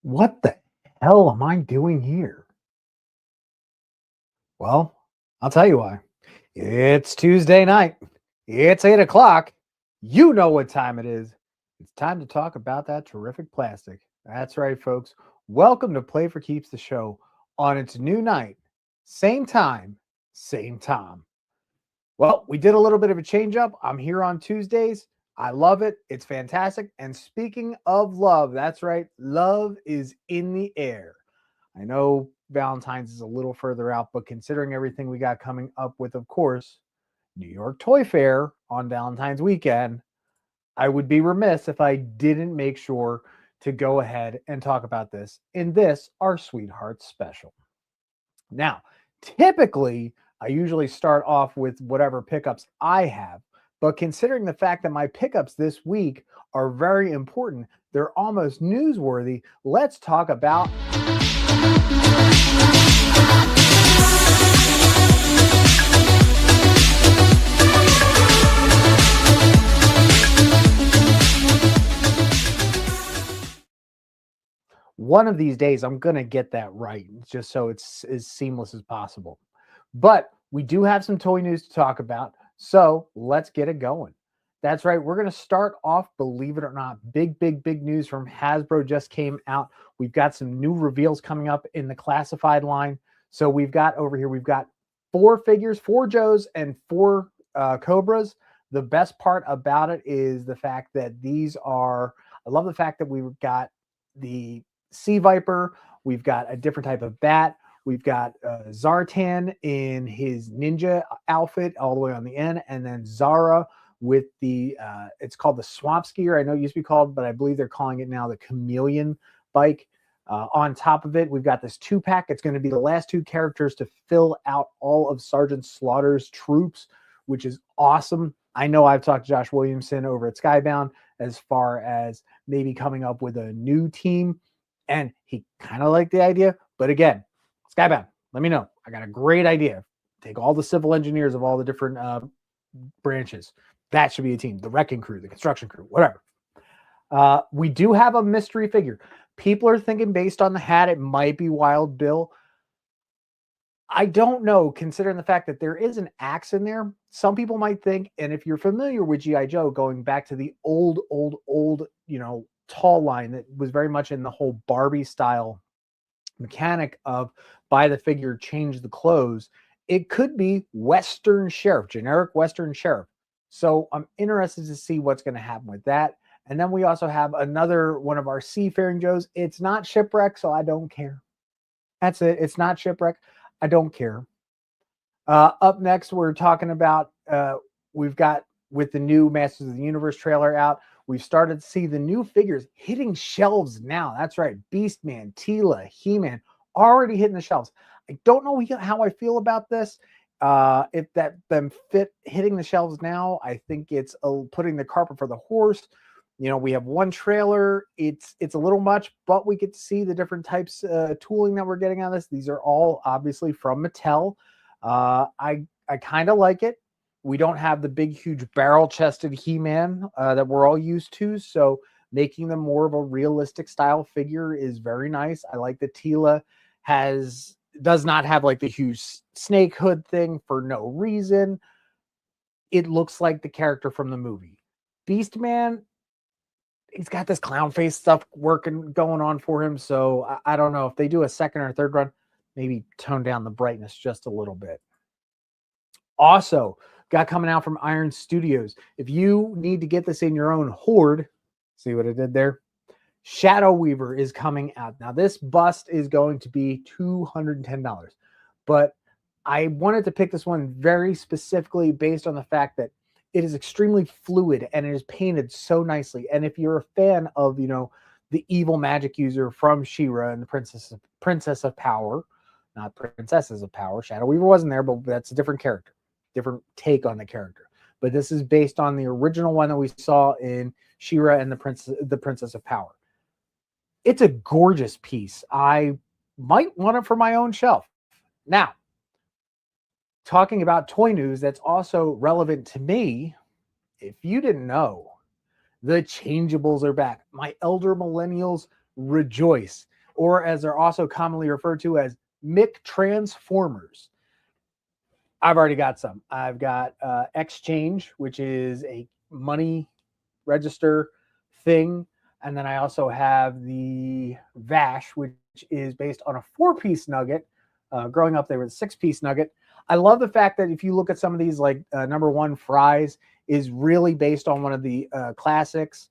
What the hell am I doing here? Well, I'll tell you why. It's Tuesday night. It's 8 o'clock. You know what time it is. It's time to talk about that terrific plastic. That's right, folks. Welcome to Play for Keeps, the show on its new night. Same time, same time. Well, we did a little bit of a change up. I'm here on Tuesdays. I love it. It's fantastic. And speaking of love, that's right, love is in the air. I know Valentine's is a little further out, but considering everything we got coming up with, of course, New York Toy Fair on Valentine's weekend, I would be remiss if I didn't make sure to go ahead and talk about this in this, our Sweetheart special. Now, typically, I usually start off with whatever pickups I have, but considering the fact that my pickups this week are very important, they're almost newsworthy, let's talk about one of these days. I'm going to get that right, just so it's as seamless as possible. But we do have some toy news to talk about, so let's get it going. That's right. We're going to start off, believe it or not, big news from Hasbro just came out. We've got some new reveals coming up in the classified line. So we've got over here, we've got 4 figures, 4 Joes and 4 Cobras. The best part about it is the fact that these are, I love the fact that we've got the Sea Viper, we've got a different type of bat, we've got Zartan in his ninja outfit all the way on the end, and then Zara with the, it's called the Swamp Skier. I know it used to be called, but I believe they're calling it now the Chameleon bike. On top of it, we've got this 2-pack. It's going to be the last 2 characters to fill out all of Sergeant Slaughter's troops, which is awesome. I know I've talked to Josh Williamson over at Skybound as far as maybe coming up with a new team, and he kind of liked the idea. But again, Skybound, let me know. I got a great idea. Take all the civil engineers of all the different branches. That should be a team. The wrecking crew, the construction crew, whatever. We do have a mystery figure. People are thinking based on the hat, it might be Wild Bill. I don't know, considering the fact that there is an axe in there. Some people might think, and if you're familiar with G.I. Joe, going back to the old, tall line that was very much in the whole Barbie style mechanic of buy the figure, change the clothes, it could be Western Sheriff, generic Western Sheriff. So I'm interested to see what's going to happen with that. And then we also have another one of our Seafaring Joes. It's not Shipwreck, so I don't care. That's it. It's not Shipwreck. I don't care. Up next, we're talking about, we've got with the new Masters of the Universe trailer out, we've started to see the new figures hitting shelves now. That's right. Beastman, Tila, He-Man, already hitting the shelves. I don't know how I feel about this. If that them fit hitting the shelves now, I think it's putting the carpet for the horse. You know, we have one trailer. It's a little much, but we get to see the different types of tooling that we're getting on this. These are all obviously from Mattel. I kind of like it. We don't have the big, huge barrel-chested He-Man that we're all used to, so making them more of a realistic style figure is very nice. I like that Tila does not have like the huge snake hood thing for no reason. It looks like the character from the movie. Beastman, he's got this clown face stuff going on for him, so I don't know if they do a second or third run, maybe tone down the brightness just a little bit. Also, got coming out from Iron Studios. If you need to get this in your own horde, see what I did there? Shadow Weaver is coming out. Now, this bust is going to be $210, but I wanted to pick this one very specifically based on the fact that it is extremely fluid and it is painted so nicely. And if you're a fan of, the evil magic user from She-Ra and the Princess of Power, not Princesses of Power, Shadow Weaver wasn't there, but that's a different character, different take on the character. But this is based on the original one that we saw in She-Ra and the Princess of Power. It's a gorgeous piece. I might want it for my own shelf. Now, talking about toy news that's also relevant to me, if you didn't know, the changeables are back. My elder millennials rejoice. or as they're also commonly referred to as Mick Transformers. I've already got some. I've got Exchange, which is a money register thing. And then I also have the Vash, which is based on a 4-piece nugget. Growing up, they were the 6-piece nugget. I love the fact that if you look at some of these, like number 1 Fries is really based on one of the classics.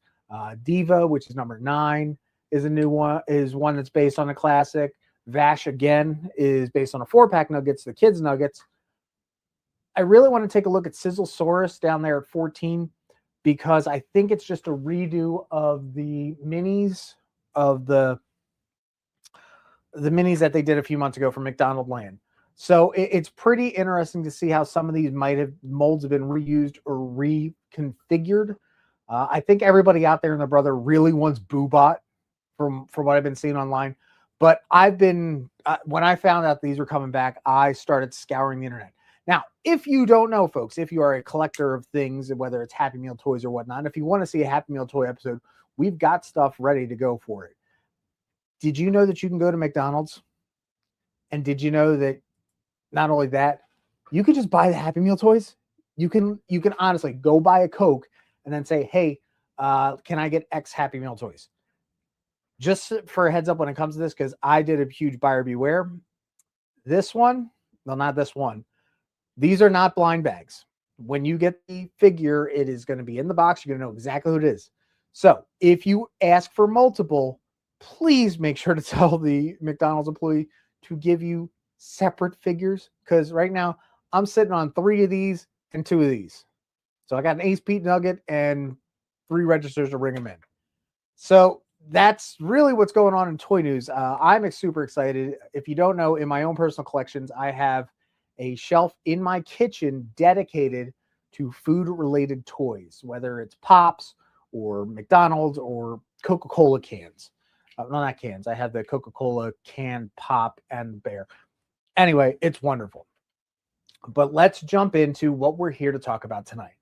Diva, which is number 9, is a new one, is one that's based on a classic. Vash again is based on a 4-pack nuggets, the kids nuggets. I really want to take a look at Sizzlesaurus down there at 14 because I think it's just a redo of the minis that they did a few months ago from McDonald Land. So it's pretty interesting to see how some of these molds have been reused or reconfigured. I think everybody out there and their brother really wants Boobot from what I've been seeing online. But I've been, when I found out these were coming back, I started scouring the internet. Now, if you don't know, folks, if you are a collector of things, whether it's Happy Meal toys or whatnot, if you want to see a Happy Meal toy episode, we've got stuff ready to go for it. Did you know that you can go to McDonald's? And did you know that not only that, you could just buy the Happy Meal toys? You can honestly go buy a Coke and then say, hey, can I get X Happy Meal toys? Just for a heads up when it comes to this, because I did a huge buyer beware. This one, well, not this one. These are not blind bags. When you get the figure, it is going to be in the box. You're going to know exactly who it is. So if you ask for multiple, please make sure to tell the McDonald's employee to give you separate figures, because right now I'm sitting on 3 of these and 2 of these. So I got an Ace Pete nugget and 3 registers to ring them in. So that's really what's going on in toy news. I'm super excited. If you don't know, in my own personal collections, I have a shelf in my kitchen dedicated to food-related toys, whether it's Pops or McDonald's or Coca-Cola cans. No, not cans. I have the Coca-Cola can, Pop, and Bear. Anyway, it's wonderful. But let's jump into what we're here to talk about tonight.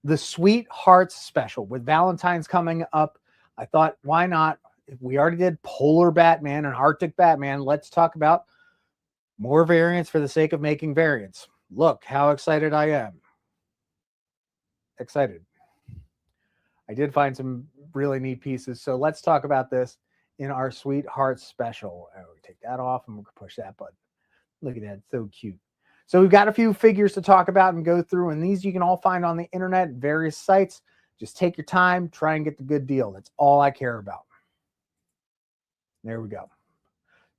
The Sweethearts special. With Valentine's coming up, I thought, why not? If we already did Polar Batman and Arctic Batman, let's talk about more variants for the sake of making variants. Look how excited I am. Excited. I did find some really neat pieces. So let's talk about this in our Sweethearts special. Oh, we take that off and we'll push that button. Look at that. So cute. So we've got a few figures to talk about and go through. And these you can all find on the internet, various sites. Just take your time. Try and get the good deal. That's all I care about. There we go.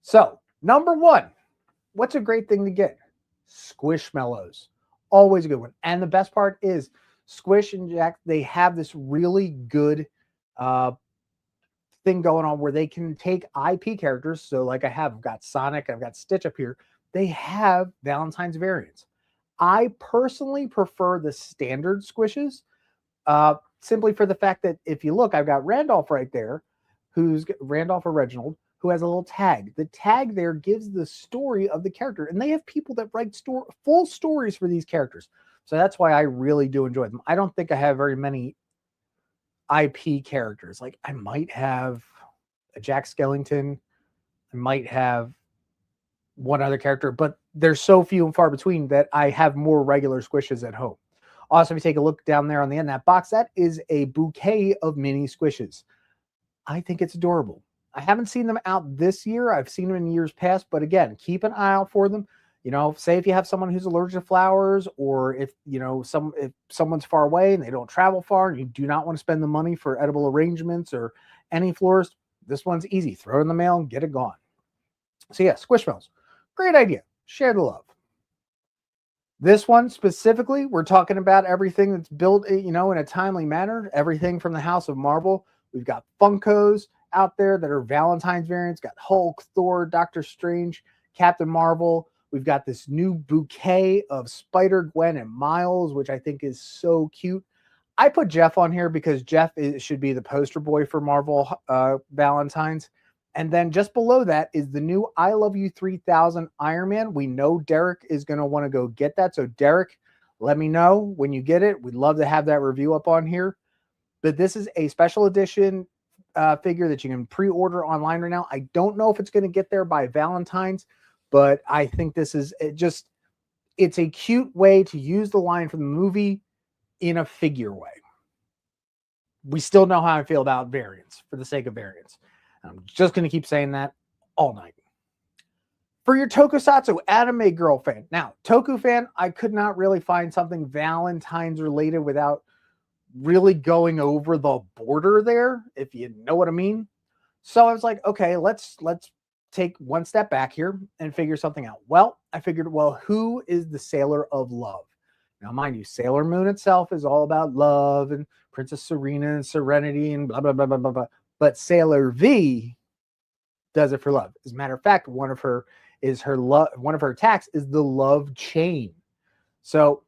So number 1. What's a great thing to get? Squishmallows. Always a good one. And the best part is Squish and Jack, they have this really good thing going on where they can take IP characters. So like I've got Sonic, I've got Stitch up here. They have Valentine's variants. I personally prefer the standard squishes simply for the fact that if you look, I've got Randolph right there, who's Randolph or Reginald, who has a little tag. The tag there gives the story of the character, and they have people that write full stories for these characters. So that's why I really do enjoy them. I don't think I have very many IP characters. Like I might have a Jack Skellington, I might have one other character, but there's so few and far between that I have more regular squishes at home. Also, if you take a look down there on the end of that box, that is a bouquet of mini squishes. I think it's adorable. I haven't seen them out this year. I've seen them in years past, but again, keep an eye out for them. You know, say if you have someone who's allergic to flowers, or if someone's far away and they don't travel far and you do not want to spend the money for edible arrangements or any florist, this one's easy. Throw it in the mail and get it gone. So yeah, Squishmallows. Great idea. Share the love. This one specifically, we're talking about everything that's built, in a timely manner. Everything from the House of Marvel. We've got Funkos out there that are Valentine's variants. Got Hulk, Thor, Doctor Strange, Captain Marvel. We've got this new bouquet of Spider-Gwen and Miles, which I think is so cute. I put Jeff on here because Jeff should be the poster boy for Marvel Valentine's. And then just below that is the new I Love You 3000 Iron Man. We know Derek is going to want to go get that. So Derek, let me know when you get it. We'd love to have that review up on here. But this is a special edition figure that you can pre-order online right now. I don't know if it's going to get there by Valentine's, but I think this is it's a cute way to use the line from the movie in a figure way. We still know how I feel about variants for the sake of variants. I'm just going to keep saying that all night. For your tokusatsu anime girl fan. Now, Toku fan, I could not really find something Valentine's related without really going over the border there, if you know what I mean. So I was like, okay, let's take one step back here and figure something out. Well, I figured, well, who is the Sailor of Love? Now, mind you, Sailor Moon itself is all about love and Princess Serena and serenity and blah, blah, blah, blah, blah, blah. But Sailor V does it for love. As a matter of fact, one of her attacks is the love chain. So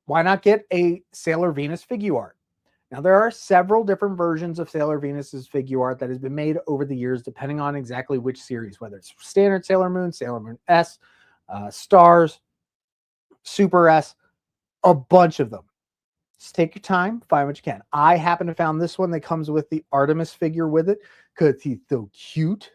why not get a Sailor Venus figure art? Now, there are several different versions of Sailor Venus's figure art that has been made over the years, depending on exactly which series, whether it's standard Sailor Moon S, Stars, Super S, a bunch of them. Just take your time, find what you can. I happen to found this one that comes with the Artemis figure with it because he's so cute.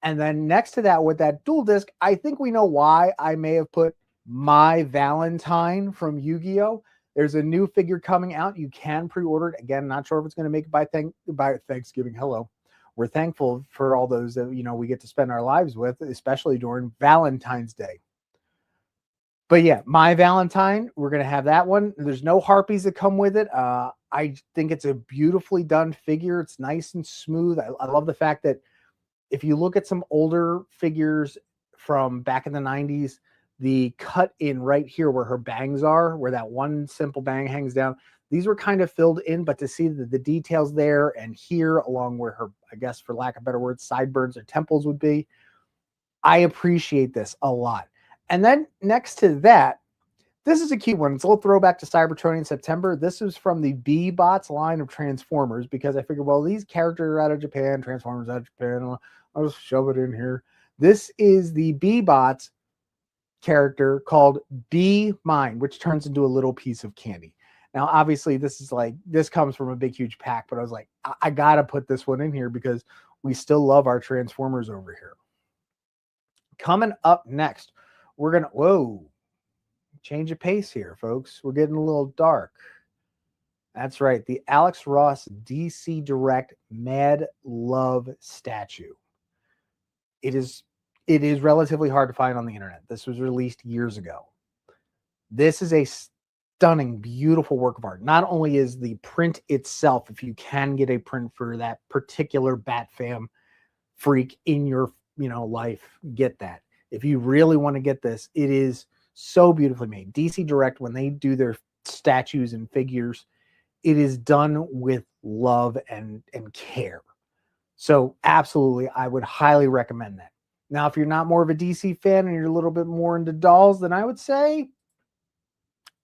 And then next to that, with that dual disc, I think we know why I may have put my Valentine from Yu-Gi-Oh! There's a new figure coming out. You can pre-order it. Again, not sure if it's going to make it by Thanksgiving. Hello. We're thankful for all those that, we get to spend our lives with, especially during Valentine's Day. But yeah, my Valentine, we're going to have that one. There's no harpies that come with it. I think it's a beautifully done figure. It's nice and smooth. I love the fact that if you look at some older figures from back in the 90s, the cut in right here where her bangs are, where that one simple bang hangs down, these were kind of filled in, but to see the details there and here along where her, I guess for lack of better words, sideburns or temples would be, I appreciate this a lot. And then next to that, this is a cute one. It's a little throwback to Cybertronian in September. This is from the B-Bots line of Transformers because I figured, well, these characters are out of Japan, Transformers out of Japan. I'll just shove it in here. This is the B-Bots character called Be Mine, which turns into a little piece of candy. Now, obviously, this comes from a big, huge pack, but I was like, I got to put this one in here because we still love our Transformers over here. Coming up next, we're going to, change of pace here, folks. We're getting a little dark. That's right. The Alex Ross DC Direct Mad Love statue. It is relatively hard to find on the internet. This was released years ago. This is a stunning, beautiful work of art. Not only is the print itself, if you can get a print for that particular Bat Fam freak in your life, get that. If you really want to get this, it is so beautifully made. DC Direct, when they do their statues and figures, it is done with love and care. So absolutely, I would highly recommend that. Now, if you're not more of a DC fan and you're a little bit more into dolls, then I would say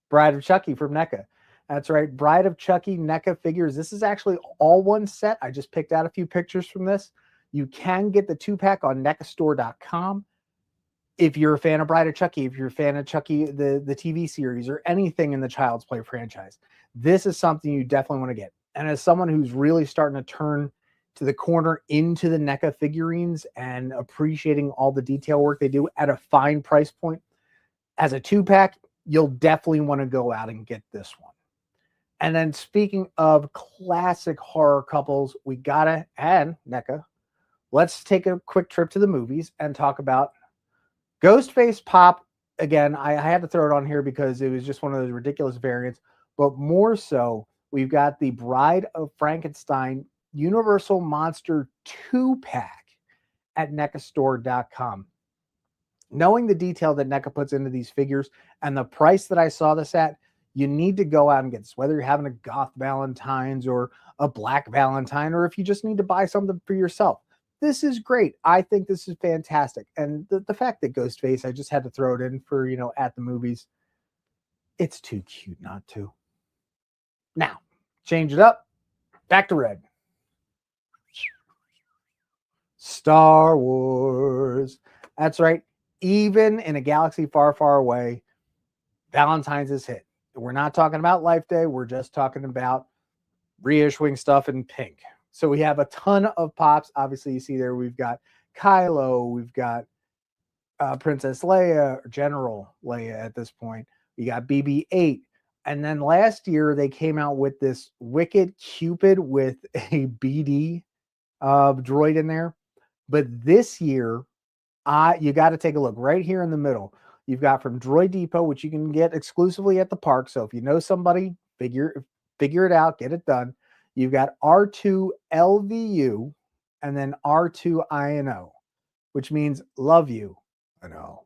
Bride of Chucky from NECA. That's right, Bride of Chucky NECA figures. This is actually all one set. I just picked out a few pictures from this. You can get the 2-pack on NECAstore.com. If you're a fan of Bride of Chucky, if you're a fan of Chucky, the TV series, or anything in the Child's Play franchise, this is something you definitely want to get. And as someone who's really starting to turn to the corner into the NECA figurines and appreciating all the detail work they do at a fine price point, as a 2-pack, you'll definitely want to go out and get this one. And then speaking of classic horror couples, we gotta add NECA. Let's take a quick trip to the movies and talk about Ghostface Pop. Again, I had to throw it on here because it was just one of those ridiculous variants, but more so, we've got the Bride of Frankenstein Universal Monster 2-pack at NECAstore.com. Knowing the detail that NECA puts into these figures and the price that I saw this at, you need to go out and get this, whether you're having a goth Valentine's or a black Valentine, or if you just need to buy something for yourself. This is great. I think this is fantastic. And the fact that Ghostface, I just had to throw it in for, at the movies. It's too cute not to. Now, change it up. Back to red. Star Wars. That's right. Even in a galaxy far, far away, Valentine's is hit. We're not talking about Life Day. We're just talking about reissuing stuff in pink. So we have a ton of pops. Obviously, you see there we've got Kylo, we've got Princess Leia, or General Leia at this point. We got BB-8. And then last year they came out with this Wicked Cupid with a BD droid in there. But this year, you got to take a look right here in the middle. You've got from Droid Depot, which you can get exclusively at the park. So if you know somebody, figure it out, get it done. You've got R2 LVU and then R2 INO, which means love you. I know.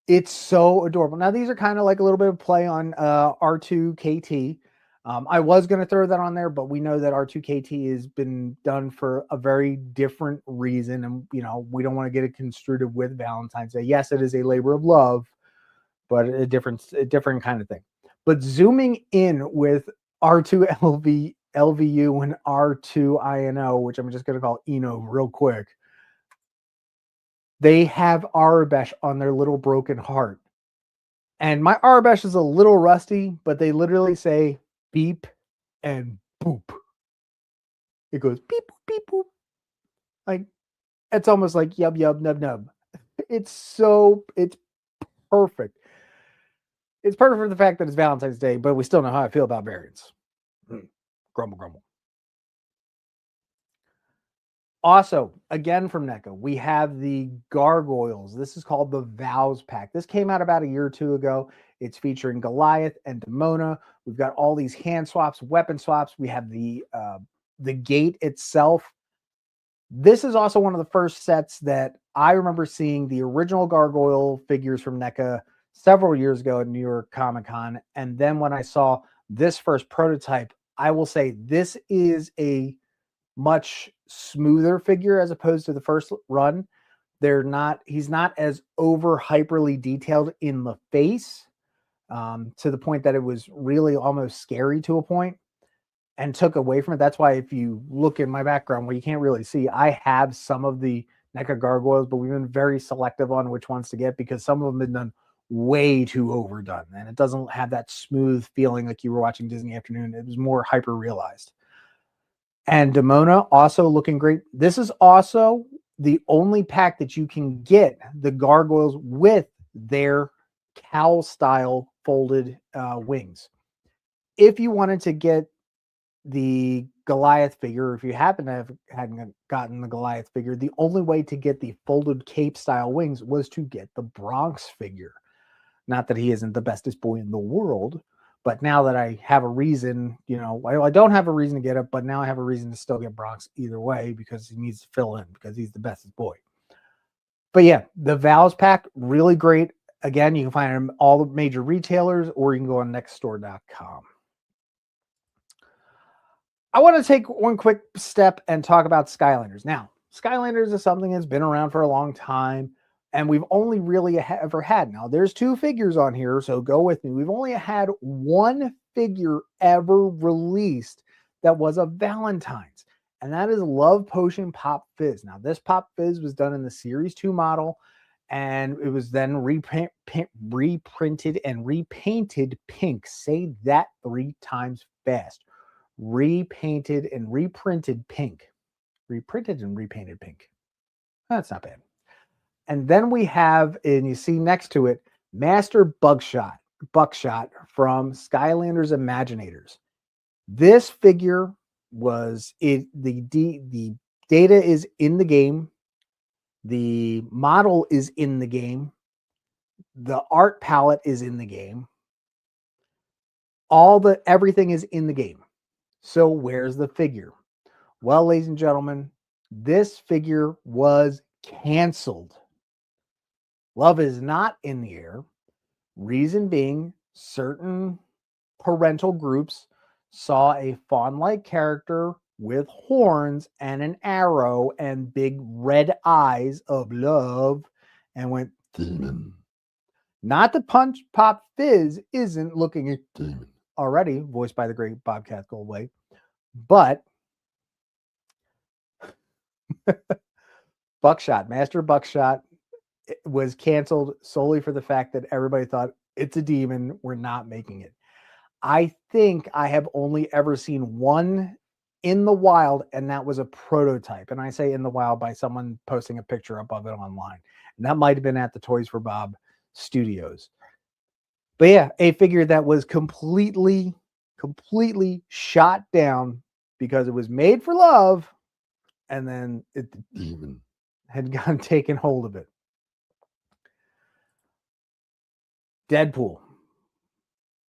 It's so adorable. Now, these are kind of like a little bit of play on R2 KT. I was going to throw that on there, but we know that R2 KT has been done for a very different reason. And, we don't want to get it construed with Valentine's Day. Yes, it is a labor of love, but a different kind of thing. But zooming in with R2 LVU and R2 INO, which I'm just going to call Eno real quick. They have Arabesh on their little broken heart. And my Arabesh is a little rusty, but they literally say beep and boop. It goes beep, boop, beep, boop. Like, it's almost like yub, yub, nub, nub. It's perfect. It's perfect for the fact that it's Valentine's Day, but we still know how I feel about variants. Grumble, grumble. Also, again from NECA, we have the Gargoyles. This is called the Vows Pack. This came out about a year or two ago. It's featuring Goliath and Demona. We've got all these hand swaps, weapon swaps. We have the gate itself. This is also one of the first sets that I remember seeing the original Gargoyle figures from NECA several years ago at New York Comic Con. And then when I saw this first prototype, I will say this is a much smoother figure as opposed to the first run. He's not as over hyperly detailed in the face, to the point that it was really almost scary to a point and took away from it. That's why if you look in my background where you can't really see, I have some of the NECA Gargoyles, but we've been very selective on which ones to get because some of them have been done way too overdone and it doesn't have that smooth feeling like you were watching Disney Afternoon. It was more hyper realized. And Demona also looking great. This is also the only pack that you can get the Gargoyles with their cowl style folded wings. If you wanted to get the Goliath figure, if you happen to hadn't gotten the Goliath figure, the only way to get the folded cape style wings was to get the Bronx figure. Not that he isn't the bestest boy in the world, but now that I have a reason, I don't have a reason to get it, but now I have a reason to still get Bronx either way because he needs to fill in because he's the bestest boy. But yeah, the Vows pack, really great. Again, you can find them all the major retailers or you can go on nextstore.com. I want to take one quick step and talk about Skylanders. Now, Skylanders is something that's been around for a long time. And we've only really ever had, now there's 2 figures on here, so go with me. We've only had 1 figure ever released that was a Valentine's, and that is Love Potion Pop Fizz. Now this Pop Fizz was done in the Series 2 model, and it was then reprinted and repainted pink. Say that 3 times fast. Repainted and reprinted pink. Reprinted and repainted pink. That's not bad. And then we have, and you see next to it, Master Buckshot from Skylanders Imaginators. This figure was the data is in the game, the model is in the game, the art palette is in the game, everything is in the game. So where's the figure? Well, ladies and gentlemen, this figure was canceled. Love is not in the air. Reason being, certain parental groups saw a fawn-like character with horns and an arrow and big red eyes of love and went, demon. Not the Punch Pop Fizz isn't looking at demon already, voiced by the great Bobcat Goldthwait, but Master Buckshot, was canceled solely for the fact that everybody thought it's a demon. We're not making it. I think I have only ever seen one in the wild, and that was a prototype. And I say in the wild by someone posting a picture up of it online. And that might have been at the Toys for Bob studios. But yeah, a figure that was completely shot down because it was made for love, and then the demon had gone taken hold of it. Deadpool.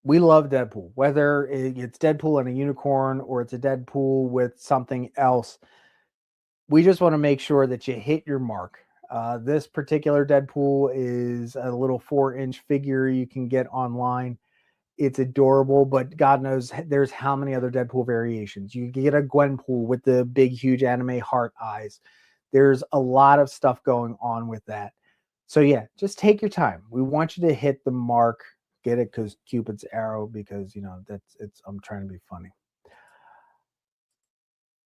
We love Deadpool, whether it's Deadpool and a unicorn or it's a Deadpool with something else. We just want to make sure that you hit your mark. This particular Deadpool is a little 4-inch figure you can get online. It's adorable, but God knows there's how many other Deadpool variations. You can get a Gwenpool with the big, huge anime heart eyes. There's a lot of stuff going on with that. So yeah, just take your time. We want you to hit the mark. Get it because Cupid's arrow, because I'm trying to be funny.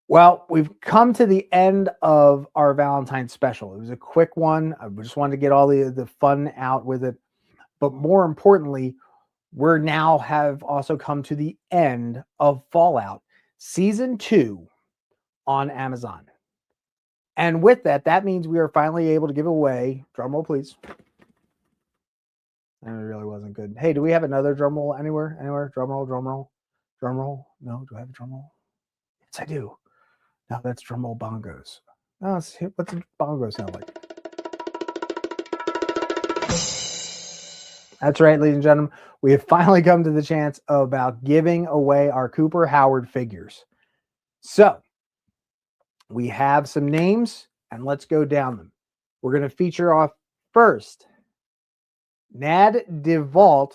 Well, we've come to the end of our Valentine special. It was a quick one. I just wanted to get all the fun out with it. But more importantly, we're now have also come to the end of Fallout Season 2 on Amazon. And with that, that means we are finally able to give away, drum roll please. That really wasn't good. Hey, do we have another drum roll anywhere? Anywhere? Drum roll, drum roll, drum roll. No, do I have a drum roll? Yes, I do. Now that's drum roll bongos. Oh, what's a bongo sound like? That's right, ladies and gentlemen. We have finally come to the chance about giving away our Cooper Howard figures. So we have some names, and let's go down them. We're going to feature off first Nad DeVault.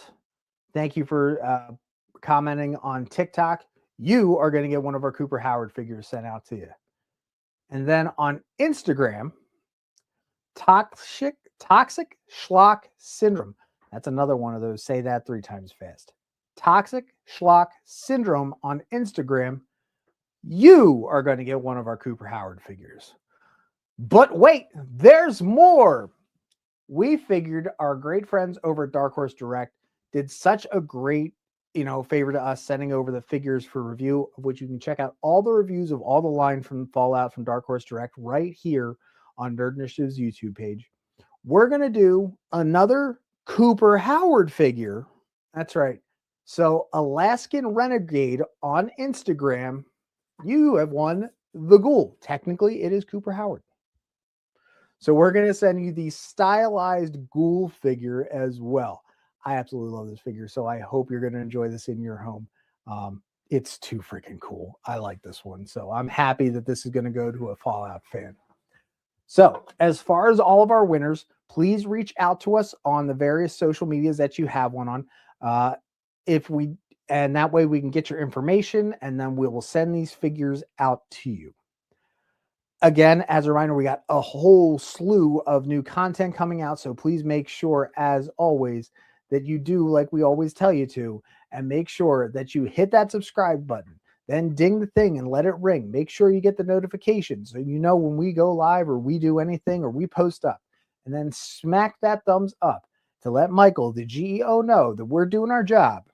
Thank you for commenting on TikTok. You are going to get one of our Cooper Howard figures sent out to you. And then on Instagram, Toxic Schlock Syndrome. That's another one of those. Say that 3 times fast. Toxic Schlock Syndrome on Instagram. You are going to get one of our Cooper Howard figures. But wait, there's more. We figured our great friends over at Dark Horse Direct did such a great, favor to us, sending over the figures for review, of which you can check out all the reviews of all the line from Fallout from Dark Horse Direct right here on Nerd Initiative's YouTube page. We're going to do another Cooper Howard figure. That's right. So Alaskan Renegade on Instagram, you have won the Ghoul. Technically, it is Cooper Howard. So we're going to send you the stylized Ghoul figure as well. I absolutely love this figure, so I hope you're going to enjoy this in your home. It's too freaking cool. I like this one. So I'm happy that this is going to go to a Fallout fan. So as far as all of our winners, please reach out to us on the various social medias that you have one on. And that way we can get your information, and then we will send these figures out to you. Again, as a reminder, we got a whole slew of new content coming out. So please make sure, as always, that you do like we always tell you to, and make sure that you hit that subscribe button, then ding the thing and let it ring. Make sure you get the notifications so you know when we go live or we do anything or we post up, and then smack that thumbs up to let Michael, the GEO, know that we're doing our job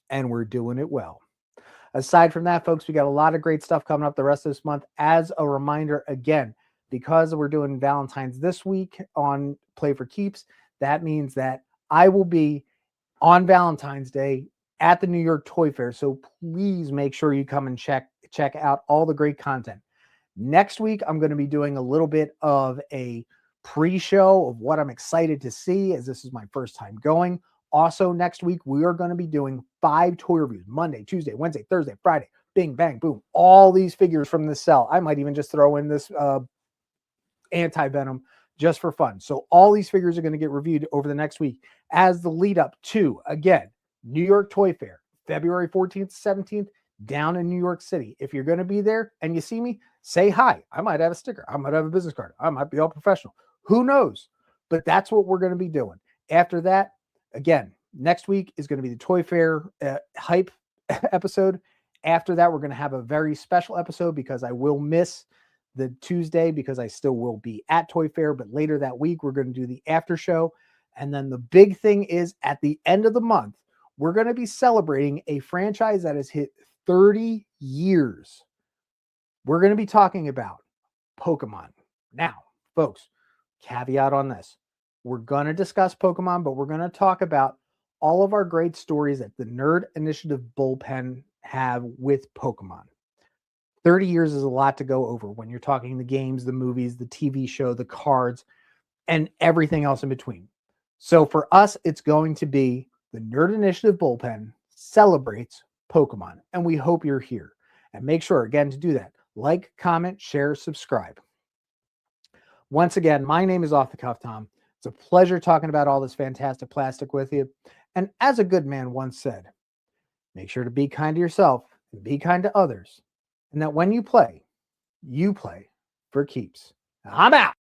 and we're doing it well. Aside from that, folks, we got a lot of great stuff coming up the rest of this month. As a reminder, again, because we're doing Valentine's this week on Play for Keeps, that means that I will be on Valentine's Day at the New York Toy Fair. So please make sure you come and check out all the great content. Next week, I'm going to be doing a little bit of a pre-show of what I'm excited to see, as this is my first time going. Also, next week, we are going to be doing 5 toy reviews. Monday, Tuesday, Wednesday, Thursday, Friday. Bing, bang, boom. All these figures from the cell. I might even just throw in this anti-venom just for fun. So all these figures are going to get reviewed over the next week as the lead up to, again, New York Toy Fair, February 14th, 17th, down in New York City. If you're going to be there and you see me, say hi. I might have a sticker. I might have a business card. I might be all professional. Who knows? But that's what we're going to be doing. After that, again, next week is going to be the Toy Fair hype episode. After that, we're going to have a very special episode because I will miss the Tuesday because I still will be at Toy Fair. But later that week, we're going to do the after show. And then the big thing is at the end of the month, we're going to be celebrating a franchise that has hit 30 years. We're going to be talking about Pokemon. Now, folks, caveat on this. We're going to discuss Pokemon, but we're going to talk about all of our great stories that the Nerd Initiative bullpen have with Pokemon. 30 years is a lot to go over when you're talking the games, the movies, the TV show, the cards, and everything else in between. So for us, it's going to be the Nerd Initiative bullpen celebrates Pokemon, and we hope you're here. And make sure, again, to do that, like, comment, share, subscribe. Once again, my name is Off the Cuff Tom. It's a pleasure talking about all this fantastic plastic with you. And as a good man once said, make sure to be kind to yourself and be kind to others. And that when you play for keeps. I'm out.